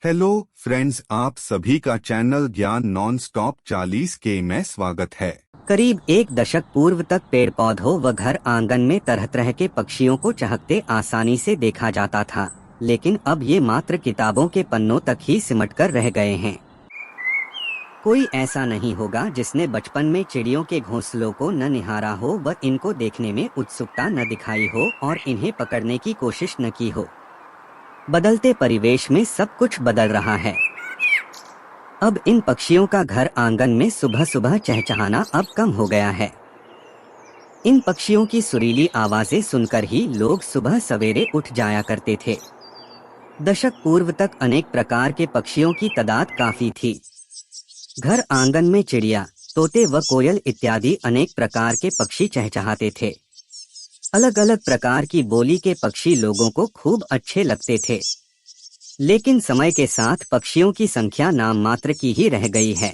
Hello friends, आप सभी का चैनल ज्ञान नॉन स्टॉप 40 के में स्वागत है। करीब एक दशक पूर्व तक पेड़ पौधों व घर आंगन में तरह तरह के पक्षियों को चहकते आसानी से देखा जाता था, लेकिन अब ये मात्र किताबों के पन्नों तक ही सिमटकर रह गए हैं। कोई ऐसा नहीं होगा जिसने बचपन में चिड़ियों के घोंसलों को न निहारा हो व इनको देखने में उत्सुकता न दिखाई हो और इन्हें पकड़ने की कोशिश न की हो। बदलते परिवेश में सब कुछ बदल रहा है। अब इन पक्षियों का घर आंगन में सुबह सुबह चहचहाना अब कम हो गया है। इन पक्षियों की सुरीली आवाजें सुनकर ही लोग सुबह सवेरे उठ जाया करते थे। दशक पूर्व तक अनेक प्रकार के पक्षियों की तादाद काफी थी। घर आंगन में चिड़िया, तोते व कोयल इत्यादि अनेक प्रकार के पक्षी चहचहाते थे। अलग अलग प्रकार की बोली के पक्षी लोगों को खूब अच्छे लगते थे, लेकिन समय के साथ पक्षियों की संख्या नाम मात्र की ही रह गई है।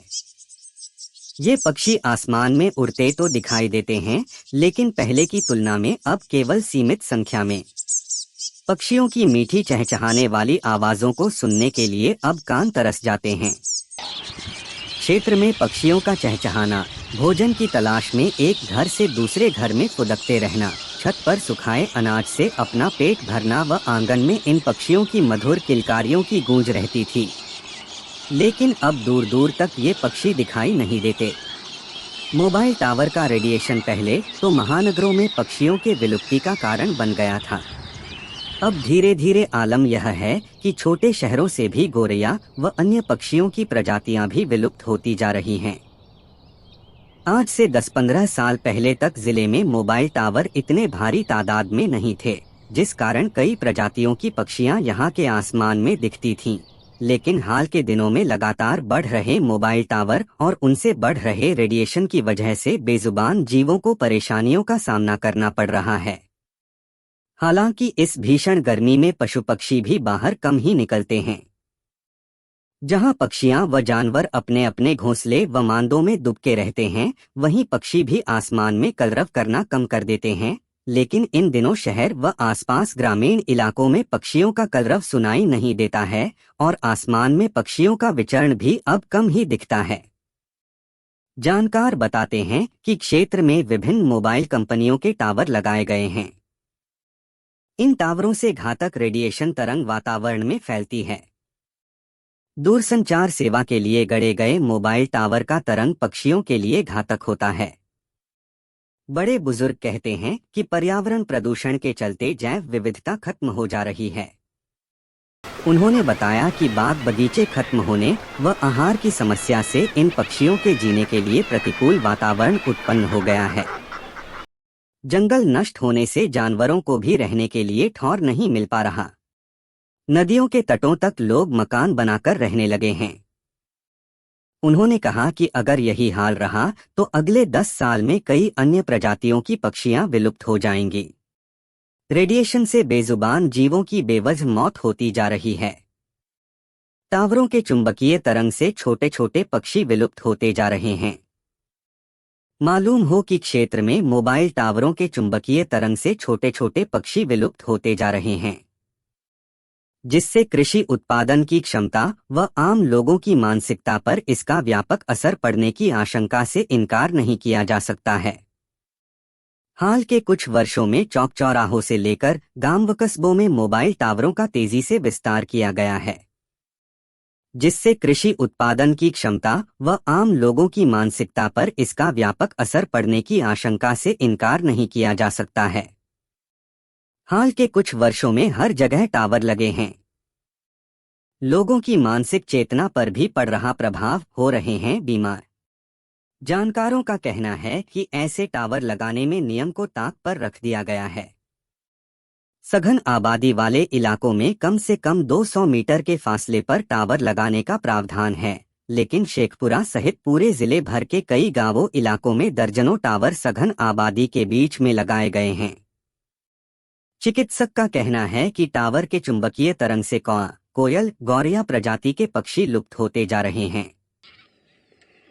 ये पक्षी आसमान में उड़ते तो दिखाई देते हैं, लेकिन पहले की तुलना में अब केवल सीमित संख्या में। पक्षियों की मीठी चहचहाने वाली आवाजों को सुनने के लिए अब कान तरस जाते हैं। क्षेत्र में पक्षियों का चहचहाना, भोजन की तलाश में एक घर से दूसरे घर में फुदकते रहना, छत पर सुखाए अनाज से अपना पेट भरना व आंगन में इन पक्षियों की मधुर किलकारियों की गूंज रहती थी। लेकिन अब दूर दूर तक ये पक्षी दिखाई नहीं देते। मोबाइल टावर का रेडिएशन पहले तो महानगरों में पक्षियों के विलुप्ति का कारण बन गया था। अब धीरे धीरे आलम यह है कि छोटे शहरों से भी गोरैया व अन्य पक्षियों की प्रजातियां भी विलुप्त होती जा रही हैं। आज से 10-15 साल पहले तक जिले में मोबाइल टावर इतने भारी तादाद में नहीं थे, जिस कारण कई प्रजातियों की पक्षियां यहां के आसमान में दिखती थीं। लेकिन हाल के दिनों में लगातार बढ़ रहे मोबाइल टावर और उनसे बढ़ रहे रेडिएशन की वजह से बेजुबान जीवों को परेशानियों का सामना करना पड़ रहा है। हालांकि इस भीषण गर्मी में पशु पक्षी भी बाहर कम ही निकलते हैं। जहां पक्षियां व जानवर अपने अपने घोंसले व मांदों में दुबके रहते हैं, वहीं पक्षी भी आसमान में कलरव करना कम कर देते हैं। लेकिन इन दिनों शहर व आसपास ग्रामीण इलाकों में पक्षियों का कलरव सुनाई नहीं देता है और आसमान में पक्षियों का विचरण भी अब कम ही दिखता है। जानकार बताते हैं कि क्षेत्र में विभिन्न मोबाइल कंपनियों के टावर लगाए गए हैं। इन टावरों से घातक रेडिएशन तरंग वातावरण में फैलती है। दूरसंचार सेवा के लिए गढ़े गए मोबाइल टावर का तरंग पक्षियों के लिए घातक होता है। बड़े बुजुर्ग कहते हैं कि पर्यावरण प्रदूषण के चलते जैव विविधता खत्म हो जा रही है। उन्होंने बताया कि बाग बगीचे खत्म होने व आहार की समस्या से इन पक्षियों के जीने के लिए प्रतिकूल वातावरण उत्पन्न हो गया है। जंगल नष्ट होने से जानवरों को भी रहने के लिए ठौर नहीं मिल पा रहा। नदियों के तटों तक लोग मकान बनाकर रहने लगे हैं। उन्होंने कहा कि अगर यही हाल रहा तो अगले 10 साल में कई अन्य प्रजातियों की पक्षियां विलुप्त हो जाएंगी। रेडिएशन से बेजुबान जीवों की बेवजह मौत होती जा रही है। टावरों के चुंबकीय तरंग से छोटे छोटे पक्षी विलुप्त होते जा रहे हैं। मालूम हो कि क्षेत्र में मोबाइल टावरों के चुंबकीय तरंग से छोटे छोटे पक्षी विलुप्त होते जा रहे हैं, जिससे कृषि उत्पादन की क्षमता व आम लोगों की मानसिकता पर इसका व्यापक असर पड़ने की आशंका से इनकार नहीं किया जा सकता है। हाल के कुछ वर्षों में चौक चौराहों से लेकर गांव व कस्बों में मोबाइल टावरों का तेजी से विस्तार किया गया है, जिससे कृषि उत्पादन की क्षमता व आम लोगों की मानसिकता पर इसका व्यापक असर पड़ने की आशंका से इनकार नहीं किया जा सकता है। हाल के कुछ वर्षों में हर जगह टावर लगे हैं। लोगों की मानसिक चेतना पर भी पड़ रहा प्रभाव, हो रहे हैं बीमार। जानकारों का कहना है कि ऐसे टावर लगाने में नियम को ताक पर रख दिया गया है। सघन आबादी वाले इलाकों में कम से कम 200 मीटर के फासले पर टावर लगाने का प्रावधान है, लेकिन शेखपुरा सहित पूरे जिले भर के कई गांवों इलाकों में दर्जनों टावर सघन आबादी के बीच में लगाए गए हैं। चिकित्सक का कहना है कि टावर के चुंबकीय तरंग से कौआ, कोयल, गौरैया प्रजाति के पक्षी लुप्त होते जा रहे हैं।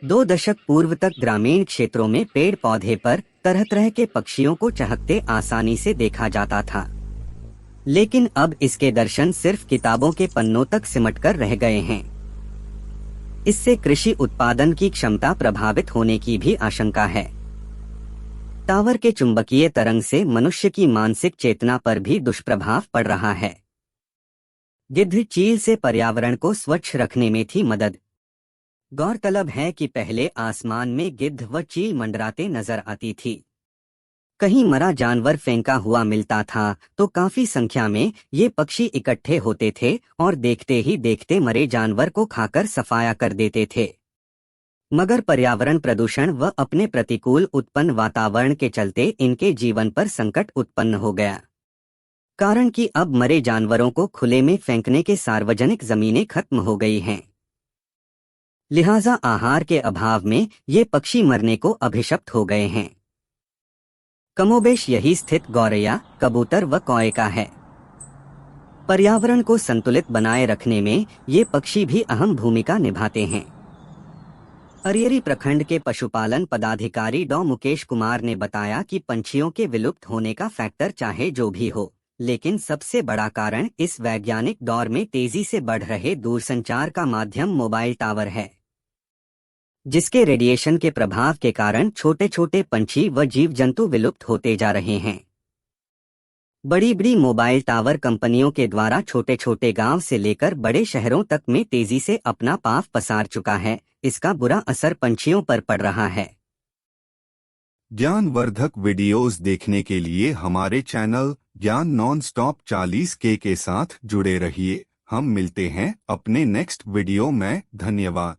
2 दशक पूर्व तक ग्रामीण क्षेत्रों में पेड़ पौधे पर तरह तरह के पक्षियों को चहकते आसानी से देखा जाता था। लेकिन अब इसके दर्शन सिर्फ किताबों के पन्नों तक सिमटकर रह गए हैं। इससे कृषि उत्पादन की क्षमता प्रभावित होने की भी आशंका है। टावर के चुंबकीय तरंग से मनुष्य की मानसिक चेतना पर भी दुष्प्रभाव पड़ रहा है। गिद्ध चील से पर्यावरण को स्वच्छ रखने में थी मदद। गौरतलब है कि पहले आसमान में गिद्ध व चील मंडराते नजर आती थी। कहीं मरा जानवर फेंका हुआ मिलता था तो काफी संख्या में ये पक्षी इकट्ठे होते थे और देखते ही देखते मरे जानवर को खाकर सफाया कर देते थे। मगर पर्यावरण प्रदूषण व अपने प्रतिकूल उत्पन्न वातावरण के चलते इनके जीवन पर संकट उत्पन्न हो गया। कारण कि अब मरे जानवरों को खुले में फेंकने के सार्वजनिक जमीनें खत्म हो गई हैं। लिहाजा आहार के अभाव में ये पक्षी मरने को अभिशप्त हो गए हैं। कमोबेश यही स्थित गौरैया, कबूतर व कौए का है। पर्यावरण को संतुलित बनाए रखने में ये पक्षी भी अहम भूमिका निभाते हैं। अरियरी प्रखंड के पशुपालन पदाधिकारी डॉ मुकेश कुमार ने बताया कि पंछियों के विलुप्त होने का फैक्टर चाहे जो भी हो, लेकिन सबसे बड़ा कारण इस वैज्ञानिक दौर में तेजी से बढ़ रहे दूरसंचार का माध्यम मोबाइल टावर है, जिसके रेडिएशन के प्रभाव के कारण छोटे छोटे पंछी व जीव जंतु विलुप्त होते जा रहे हैं। बड़ी बड़ी मोबाइल टावर कंपनियों के द्वारा छोटे छोटे गांव से लेकर बड़े शहरों तक में तेजी से अपना पांव पसार चुका है। इसका बुरा असर पंछियों पर पड़ रहा है। ज्ञानवर्धक वीडियोस देखने के लिए हमारे चैनल ज्ञान नॉन स्टॉप 40K के साथ जुड़े रहिए। हम मिलते हैं अपने नेक्स्ट वीडियो में। धन्यवाद।